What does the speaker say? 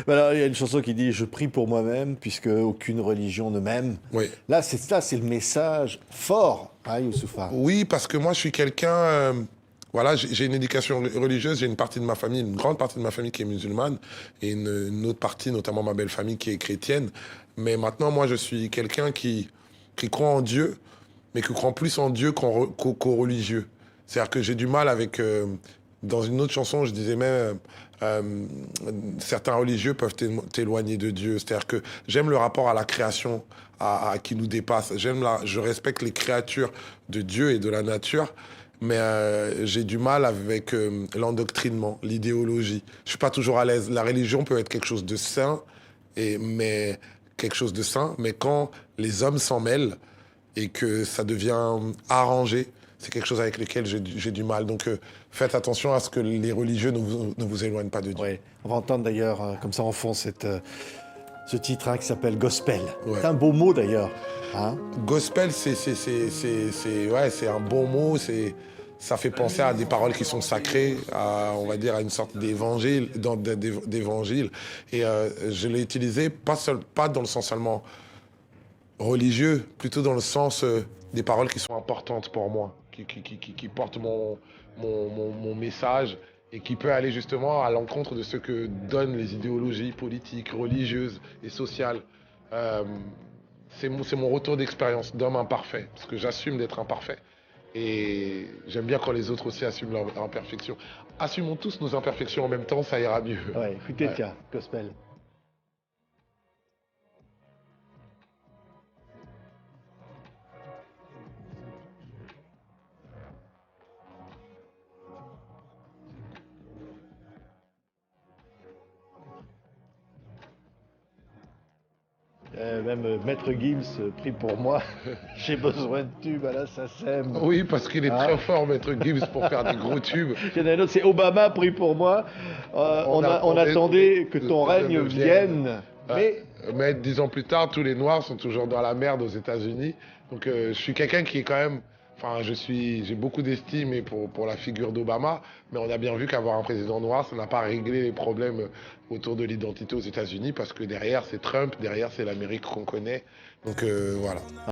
Alors, il y a une chanson qui dit « Je prie pour moi-même, puisque aucune religion ne m'aime ». Oui. Là, c'est ça, c'est le message fort, hein, Youssoupha. Oui, parce que moi, je suis quelqu'un... voilà, j'ai une éducation religieuse, j'ai une partie de ma famille, une grande partie de ma famille qui est musulmane, et une autre partie, notamment ma belle famille, qui est chrétienne. Mais maintenant, moi, je suis quelqu'un qui croit en Dieu, mais qui croit plus en Dieu qu'aux religieux. C'est-à-dire que j'ai du mal avec... dans une autre chanson, je disais même... certains religieux peuvent t'éloigner de Dieu. C'est-à-dire que j'aime le rapport à la création, qui nous dépasse. Je respecte les créatures de Dieu et de la nature, mais j'ai du mal avec l'endoctrinement, l'idéologie. Je suis pas toujours à l'aise. La religion peut être quelque chose de sain, mais quelque chose de sain, mais quand les hommes s'en mêlent et que ça devient arrangé, c'est quelque chose avec lequel j'ai du mal. Donc faites attention à ce que les religieux ne vous éloignent pas de Dieu. Oui. On va entendre d'ailleurs, comme ça en fond, ce titre hein, qui s'appelle Gospel. Ouais. C'est un beau mot d'ailleurs. Hein. Gospel, ouais, c'est un bon mot. Ça fait penser à des paroles qui sont sacrées, on va dire à une sorte d'évangile, d'évangile. Et je l'ai utilisé pas dans le sens seulement religieux, plutôt dans le sens des paroles qui sont importantes pour moi, qui portent mon message et qui peut aller justement à l'encontre de ce que donnent les idéologies politiques, religieuses et sociales. Euh, c'est mon retour d'expérience d'homme imparfait, parce que j'assume d'être imparfait. Et j'aime bien quand les autres aussi assument leur imperfection. Assumons tous nos imperfections en même temps, ça ira mieux. Ouais, écoutez, Ouais. tiens, Gospel. Même Maître Gims prie pour moi. J'ai besoin de tubes à la SACEM. Oui, parce qu'il est Ah. très fort, Maître Gibbs, pour faire des gros tubes. Il y en a un autre, c'est Obama prie pour moi. On attendait que ton règne vienne. Mais 10 ans plus tard, tous les Noirs sont toujours dans la merde aux États-Unis. Donc je suis quelqu'un qui est quand même... Enfin, j'ai beaucoup d'estime pour la figure d'Obama, mais on a bien vu qu'avoir un président noir, ça n'a pas réglé les problèmes autour de l'identité aux États-Unis, parce que derrière, c'est Trump, derrière, c'est l'Amérique qu'on connaît. Donc voilà.